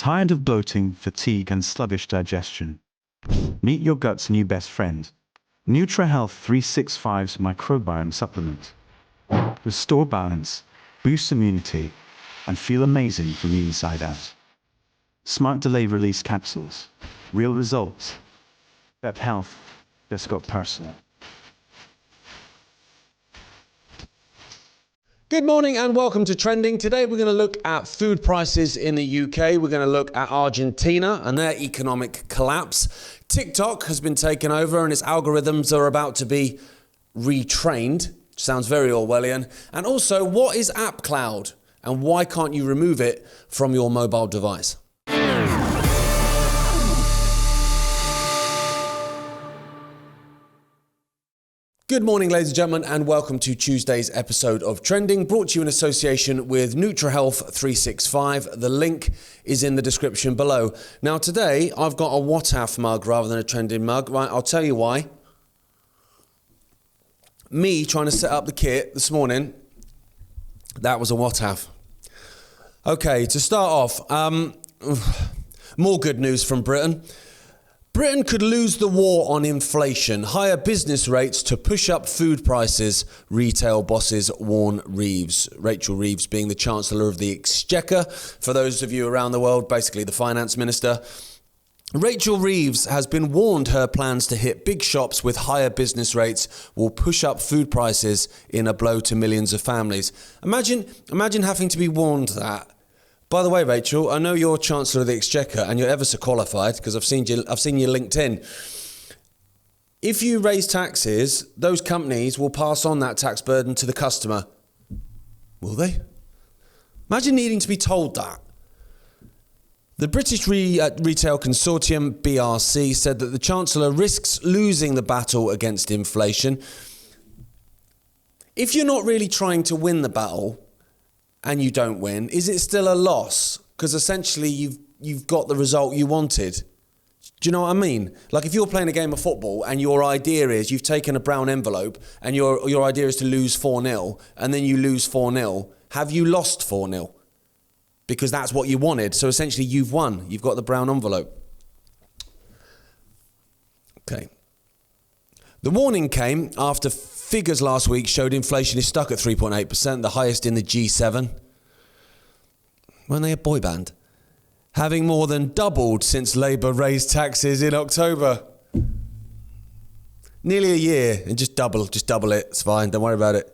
Tired of bloating, fatigue, and sluggish digestion? Meet your gut's new best friend, NutriHealth 365's microbiome supplement. Restore balance, boost immunity, and feel amazing from the inside out. Smart delay release capsules. Real results. Ep Health just got personal. Good morning and welcome to Trending. Today we're going to look at food prices in the UK. We're going to look at Argentina and their economic collapse. TikTok has been taken over and its algorithms are about to be retrained. Sounds very Orwellian. And also, what is App Cloud and why can't you remove it from your mobile device? Good morning, ladies and gentlemen, and welcome to Tuesday's episode of Trending, brought to you in association with NutriHealth 365. The link is in the description below. Now, today, I've got a What-Af mug rather than a Trending mug. Right, I'll tell you why. Me trying to set up the kit this morning, that was a What-Af. Okay, to start off, more good news from Britain. Britain could lose the war on inflation, higher business rates to push up food prices, retail bosses warn Reeves. Rachel Reeves being the Chancellor of the Exchequer, for those of you around the world, basically the Finance Minister. Rachel Reeves has been warned her plans to hit big shops with higher business rates will push up food prices in a blow to millions of families. Imagine having to be warned that. By the way, Rachel, I know you're Chancellor of the Exchequer and you're ever so qualified because I've seen your LinkedIn. If you raise taxes, those companies will pass on that tax burden to the customer. Will they? Imagine needing to be told that. The British Retail Consortium, BRC, said that the Chancellor risks losing the battle against inflation. If you're not really trying to win the battle, and you don't win, is it still a loss? Because essentially you've got the result you wanted. Do you know what I mean? Like if you're playing a game of football and your idea is you've taken a brown envelope and your idea is to lose 4-0 and then you lose 4-0, have you lost 4-0? Because that's what you wanted. So essentially you've won. You've got the brown envelope. Okay. The warning came after figures last week showed inflation is stuck at 3.8%, the highest in the G7. Weren't they a boy band? Having more than doubled since Labour raised taxes in October. Nearly a year, and just double it, it's fine, don't worry about it.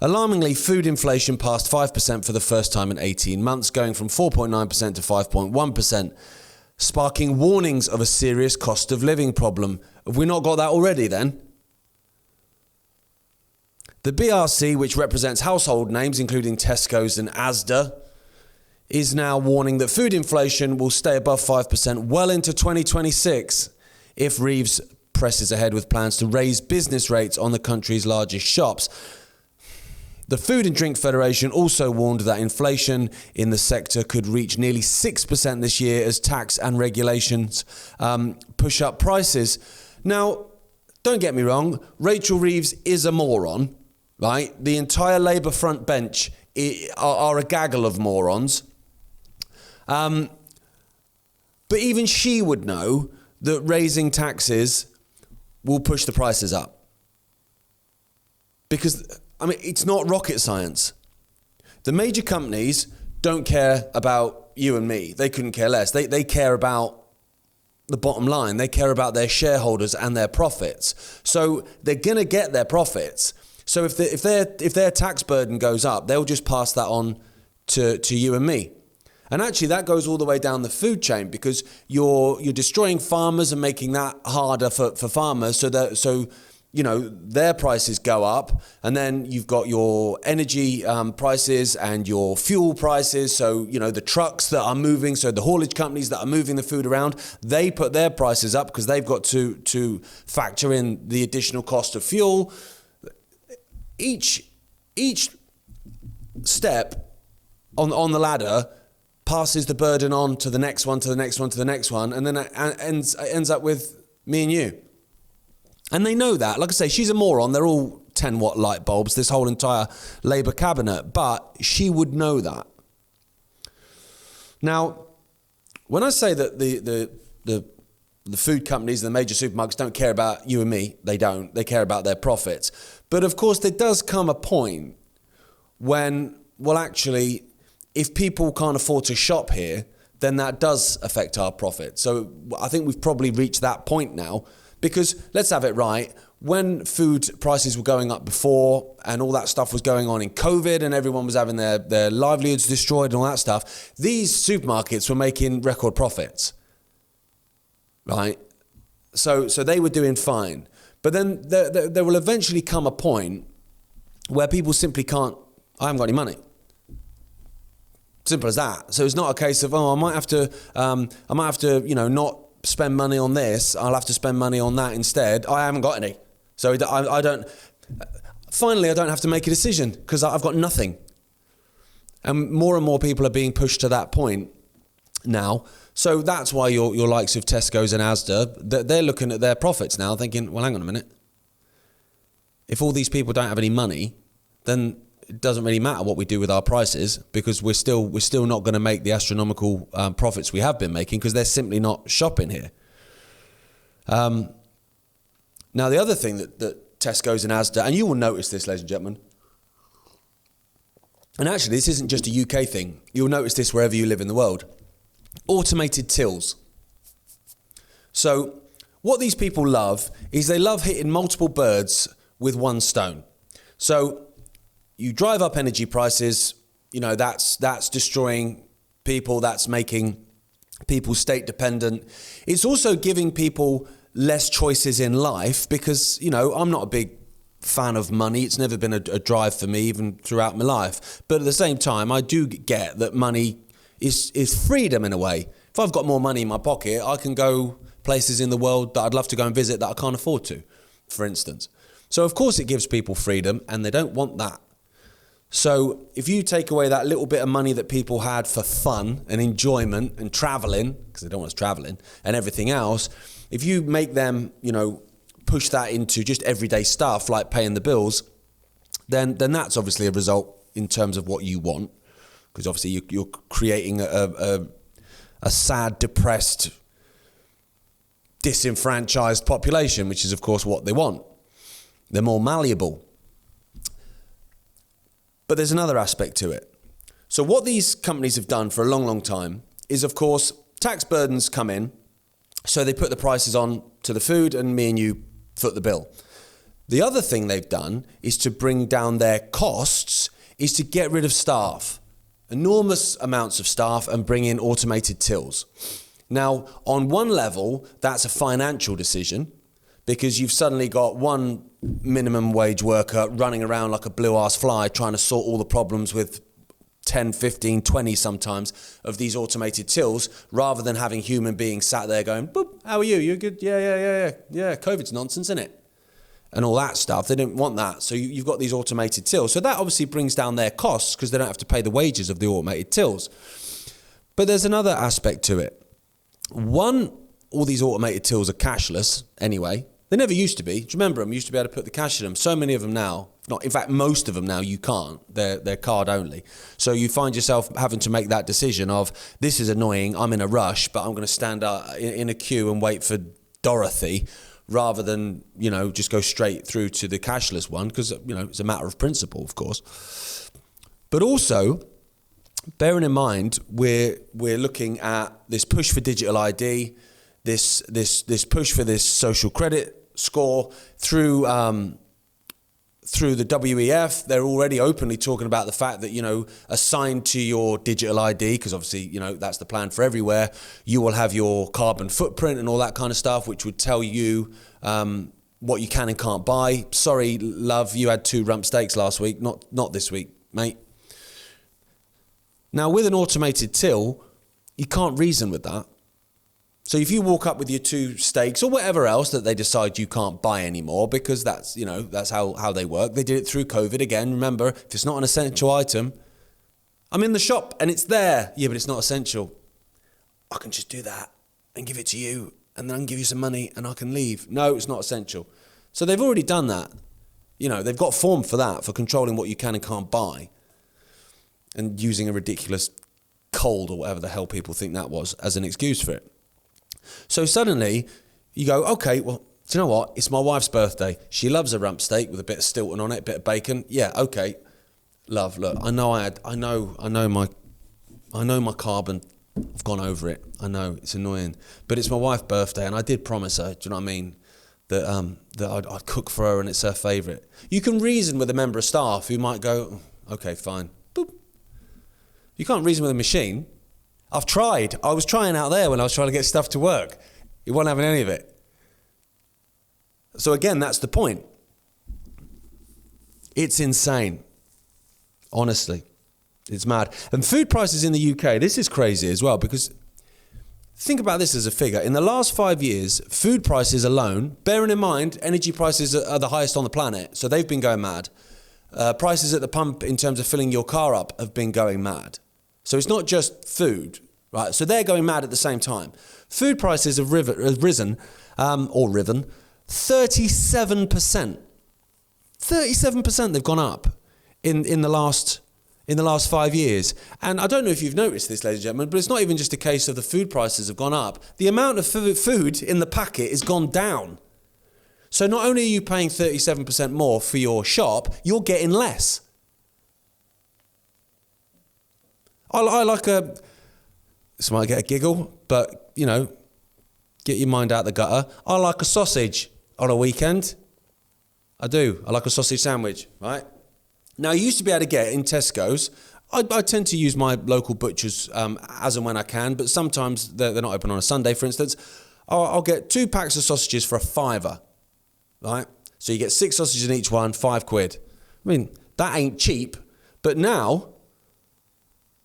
Alarmingly, food inflation passed 5% for the first time in 18 months, going from 4.9% to 5.1%, sparking warnings of a serious cost of living problem. Have we not got that already then? The BRC, which represents household names including Tesco's and Asda, is now warning that food inflation will stay above 5% well into 2026 if Reeves presses ahead with plans to raise business rates on the country's largest shops. The Food and Drink Federation also warned that inflation in the sector could reach nearly 6% this year as tax and regulations push up prices. Now, don't get me wrong, Rachel Reeves is a moron. Right, the entire Labour front bench are a gaggle of morons. But even she would know that raising taxes will push the prices up. Because, I mean, it's not rocket science. The major companies don't care about you and me. They couldn't care less. They care about the bottom line. They care about their shareholders and their profits. So they're going to get their profits. So if their tax burden goes up, they'll just pass that on to you and me. And actually that goes all the way down the food chain because you're destroying farmers and making that harder for farmers so you know their prices go up, and then you've got your energy prices and your fuel prices. So you know the trucks that are moving, so the haulage companies that are moving the food around, they put their prices up because they've got to factor in the additional cost of fuel. Each step on the ladder passes the burden on to the next one, to the next one, to the next one, and then it ends up with me and you. And they know that. Like I say, she's a moron. They're all 10-watt light bulbs, this whole entire Labour cabinet. But she would know that. Now, when I say that the food companies and the major supermarkets don't care about you and me, they don't. They care about their profits. But of course, there does come a point when, well, actually, if people can't afford to shop here, then that does affect our profit. So I think we've probably reached that point now, because let's have it right. When food prices were going up before and all that stuff was going on in COVID and everyone was having their livelihoods destroyed and all that stuff, these supermarkets were making record profits. Right, so they were doing fine, but then there will eventually come a point where people simply can't. I haven't got any money. Simple as that. So it's not a case of I might have to, not spend money on this. I'll have to spend money on that instead. I haven't got any, so I don't. Finally, I don't have to make a decision because I've got nothing. And more people are being pushed to that point now. So that's why your likes of Tesco's and Asda, they're looking at their profits now thinking, well, hang on a minute. If all these people don't have any money, then it doesn't really matter what we do with our prices, because we're still not going to make the astronomical profits we have been making, because they're simply not shopping here. Now, the other thing that Tesco's and Asda, and you will notice this, ladies and gentlemen, and actually this isn't just a UK thing, you'll notice this wherever you live in the world. Automated tills. So what these people love is they love hitting multiple birds with one stone. So you drive up energy prices, that's destroying people, that's making people state dependent. It's also giving people less choices in life because, I'm not a big fan of money. It's never been a drive for me, even throughout my life. But at the same time, I do get that money is freedom in a way. If I've got more money in my pocket, I can go places in the world that I'd love to go and visit that I can't afford to, for instance. So of course it gives people freedom, and they don't want that. So if you take away that little bit of money that people had for fun and enjoyment and traveling, because they don't want us traveling, and everything else, if you make them, push that into just everyday stuff like paying the bills, then that's obviously a result in terms of what you want. Because obviously you're creating a sad, depressed, disenfranchised population, which is of course what they want. They're more malleable. But there's another aspect to it. So what these companies have done for a long, long time is, of course, tax burdens come in, so they put the prices on to the food and me and you foot the bill. The other thing they've done is to bring down their costs, is to get rid of staff. Enormous amounts of staff, and bring in automated tills. Now, on one level, that's a financial decision, because you've suddenly got one minimum wage worker running around like a blue-ass fly trying to sort all the problems with 10, 15, 20 sometimes of these automated tills, rather than having human beings sat there going, boop, how are you? You good? Yeah, COVID's nonsense, isn't it? And all that stuff. They didn't want that. So you've got these automated tills. So that obviously brings down their costs, because they don't have to pay the wages of the automated tills. But there's another aspect to it. One, all these automated tills are cashless anyway. They never used to be. Do you remember them? You used to be able to put the cash in them. So many of them now, in fact, most of them now you can't. They're card only. So you find yourself having to make that decision of, this is annoying, I'm in a rush, but I'm going to stand in a queue and wait for Dorothy, rather than, just go straight through to the cashless one, because, it's a matter of principle, of course. But also, bearing in mind, we're looking at this push for digital ID, this push for this social credit score through the WEF. They're already openly talking about the fact that, assigned to your digital ID, because obviously, that's the plan for everywhere, you will have your carbon footprint and all that kind of stuff, which would tell you what you can and can't buy. Sorry, love, you had 2 rump steaks last week, not this week, mate. Now, with an automated till, you can't reason with that. So if you walk up with your 2 steaks or whatever else that they decide you can't buy anymore, because that's, that's how they work. They did it through COVID again. Remember, if it's not an essential item, I'm in the shop and it's there. Yeah, but it's not essential. I can just do that and give it to you, and then I can give you some money and I can leave. No, it's not essential. So they've already done that. They've got form for that, for controlling what you can and can't buy, and using a ridiculous cold or whatever the hell people think that was as an excuse for it. So suddenly you go, okay, well, do you know what? It's my wife's birthday. She loves a rump steak with a bit of Stilton on it, a bit of bacon. Yeah, okay. Love, look, I know my carbon. I've gone over it. I know it's annoying, but it's my wife's birthday, and I did promise her. Do you know what I mean? That I'd cook for her, and it's her favourite. You can reason with a member of staff who might go, okay, fine. Boop. You can't reason with a machine. I've tried. I was trying out there when I was trying to get stuff to work. You weren't having any of it. So again, that's the point. It's insane. Honestly, it's mad. And food prices in the UK, this is crazy as well, because think about this as a figure. In the last 5 years, food prices alone, bearing in mind, energy prices are the highest on the planet, so they've been going mad. Prices at the pump in terms of filling your car up have been going mad. So it's not just food, right? So they're going mad at the same time. Food prices have risen 37%. 37% they've gone up in the last 5 years. And I don't know if you've noticed this, ladies and gentlemen, but it's not even just a case of the food prices have gone up. The amount of food in the packet has gone down. So not only are you paying 37% more for your shop, you're getting less. I like this might get a giggle, but, you know, get your mind out the gutter. I like a sausage on a weekend. I do. I like a sausage sandwich, right? Now, I used to be able to get in Tesco's. I tend to use my local butchers as and when I can, but sometimes they're not open on a Sunday, for instance. I'll get 2 packs of sausages for £5, right? So you get 6 sausages in each one, £5. I mean, that ain't cheap, but now,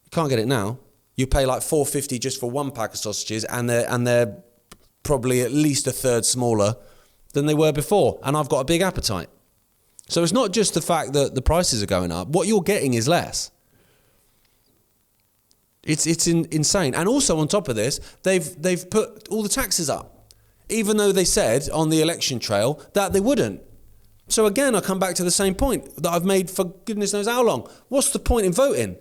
you can't get it now. You pay like £4.50 just for 1 pack of sausages, and they're probably at least a third smaller than they were before, and I've got a big appetite. So it's not just the fact that the prices are going up. What you're getting is less. It's insane. And also on top of this, they've put all the taxes up, even though they said on the election trail that they wouldn't. So again, I come back to the same point that I've made for goodness knows how long. What's the point in voting?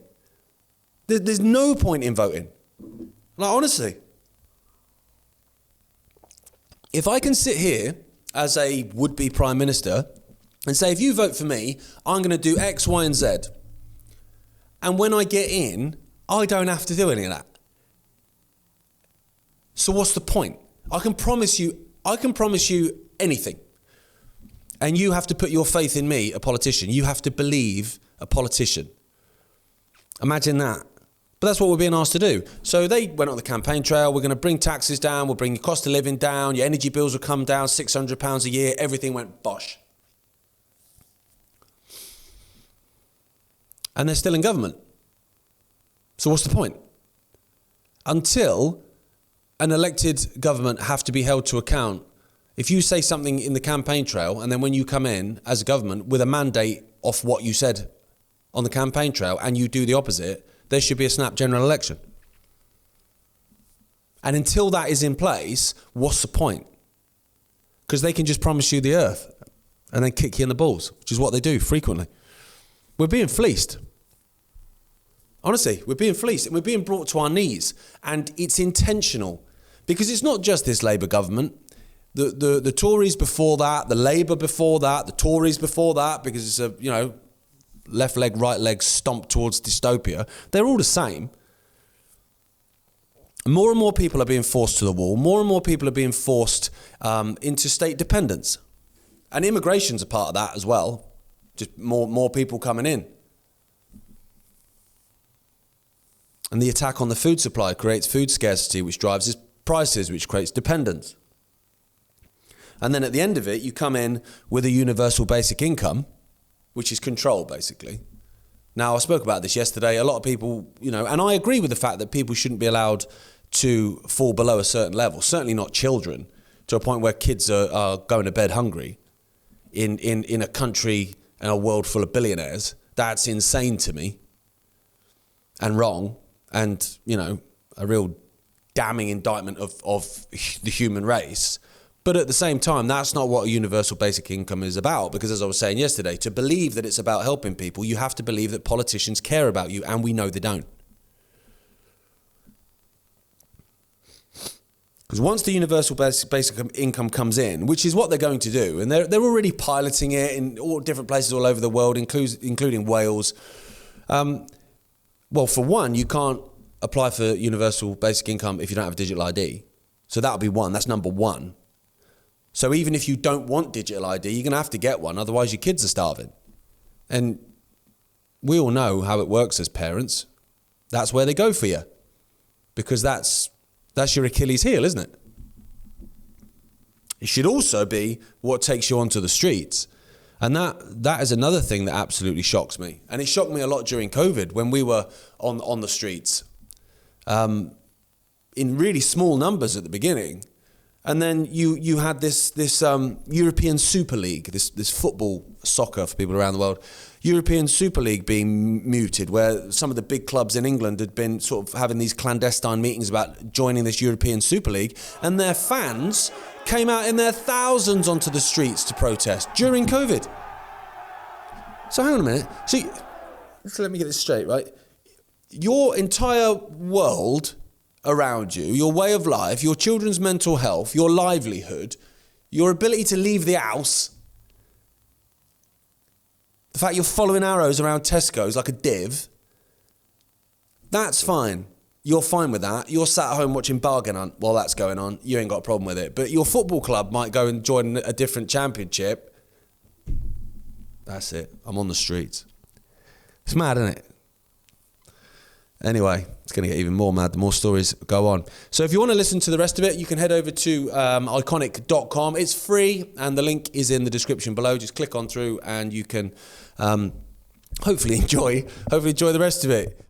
There's no point in voting. Like, honestly. If I can sit here as a would-be Prime Minister and say, if you vote for me, I'm going to do X, Y, and Z. And when I get in, I don't have to do any of that. So what's the point? I can promise you anything. And you have to put your faith in me, a politician. You have to believe a politician. Imagine that. But that's what we're being asked to do. So they went on the campaign trail. We're going to bring taxes down. We'll bring your cost of living down. Your energy bills will come down, £600 a year. Everything went bosh. And they're still in government. So what's the point? Until an elected government have to be held to account. If you say something in the campaign trail, and then when you come in as a government with a mandate off what you said on the campaign trail, and you do the opposite, there should be a snap general election. And until that is in place, what's the point? Because they can just promise you the earth and then kick you in the balls, which is what they do frequently. We're being fleeced. Honestly, we're being fleeced and we're being brought to our knees. And it's intentional, because it's not just this Labour government. The Tories before that, the Labour before that, the Tories before that, because it's a, you know, left leg, right leg stomp towards dystopia. They're all the same. More and more people are being forced to the wall. More and more people are being forced into state dependence. And immigration's a part of that as well. Just more people coming in. And the attack on the food supply creates food scarcity, which drives prices, which creates dependence. And then at the end of it, you come in with a universal basic income, which is control, basically. Now, I spoke about this yesterday. A lot of people, you know, and I agree with the fact that people shouldn't be allowed to fall below a certain level, certainly not children, to a point where kids are going to bed hungry in a country and a world full of billionaires. That's insane to me and wrong, and, you know, a real damning indictment of the human race. But at the same time, that's not what a universal basic income is about, because as I was saying yesterday, to believe that it's about helping people, you have to believe that politicians care about you, and we know they don't. Because once the universal basic income comes in, which is what they're going to do, and they're already piloting it in all different places all over the world, including Wales. Well, for one, you can't apply for universal basic income if you don't have a digital ID. So that'll be one. That's number one. So even if you don't want digital ID, you're going to have to get one. Otherwise, your kids are starving. And we all know how it works as parents. That's where they go for you. Because that's your Achilles heel, isn't it? It should also be what takes you onto the streets. And that is another thing that absolutely shocks me. And it shocked me a lot during COVID when we were on the streets. In really small numbers at the beginning. And then you had this European Super League, this football, soccer for people around the world, European Super League being muted, where some of the big clubs in England had been sort of having these clandestine meetings about joining this European Super League, and their fans came out in their thousands onto the streets to protest during COVID. So hang on a minute. So let me get this straight, right? Your entire world around you, your way of life, your children's mental health, your livelihood, your ability to leave the house, the fact you're following arrows around Tesco's like a div, that's fine. You're fine with that. You're sat at home watching Bargain Hunt while that's going on. You ain't got a problem with it. But your football club might go and join a different championship. That's it. I'm on the streets. It's mad, isn't it? Anyway, it's going to get even more mad the more stories go on. So if you want to listen to the rest of it, you can head over to iconic.com. It's free, and the link is in the description below. Just click on through, and you can hopefully enjoy the rest of it.